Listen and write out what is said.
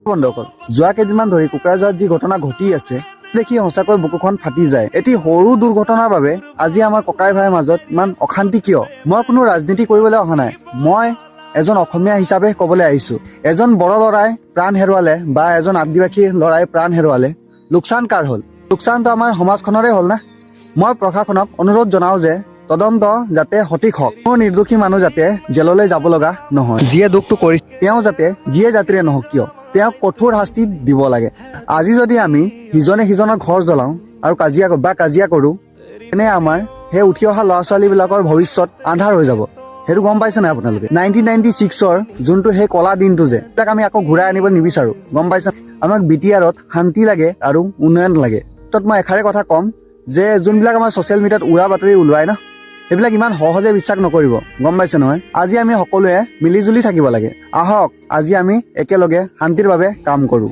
বন্ধুসকল, যোৱা কেইদিনমান ধৰি কোকৰাঝাৰত যি ঘটনা ঘটি আছে দেখি সঁচাকৈ বুকুখন ফাটি যায়। এটি সৰু দুৰ্ঘটনাৰ বাবে আজি আমাৰ ককাই ভাইৰ মাজত ইমান অশান্তি কিয়? মই কোনো ৰাজনীতি কৰিবলৈ অহা নাই। মই এজন অসমীয়া হিচাপে ক'বলৈ আহিছো, এজন বড়ো ল'ৰাই প্ৰাণ হেৰুৱালে বা এজন আদিবাসী ল'ৰাই প্ৰাণ হেৰুৱালে, লোকচান কাৰ হ'ল? লোকচানটো আমাৰ সমাজখনৰে হ'ল না। মই প্ৰশাসনক অনুৰোধ জনাওঁ যে তদন্ত যাতে সঠিক হওক, কোনো নিৰ্দোষী মানুহ যাতে জেললৈ যাব লগা নহয়। যিয়ে দুখটো কৰিছে তেওঁ যাতে যিয়ে জাতিৰে নহওক কিয় তেওঁক কঠোৰ শাস্তি দিব লাগে। আজি যদি আমি সিজনে সিজনৰ ঘৰ জ্বলাওঁ আৰু কাজিয়া কৰোঁ, তেনে আমাৰ সেই উঠি অহা ল'ৰা ছোৱালীবিলাকৰ ভৱিষ্যত আন্ধাৰ হৈ যাব। সেইটো গম পাইছে নাই আপোনালোকে? 1996ৰ যোনটো সেই কলা দিনটো যে তাক আমি আকৌ ঘূৰাই আনিব নিবিচাৰো, গম পাইছে? আমাক BTRত শান্তি লাগে আৰু উন্নয়ন লাগে। তাত মই এষাৰে কথা ক'ম যে যোনবিলাক আমাৰ ছ'চিয়েল মিডিয়াত উৰা বাতৰি ওলোৱাই ন, সেইবিলাক ইমান সহজে বিশ্বাস নকৰিব, গম পাইছে নহয়? আজি আমি সকলোৱে মিলি জুলি থাকিব লাগে। আহক আজি আমি একেলগে শান্তিৰ বাবে কাম কৰোঁ।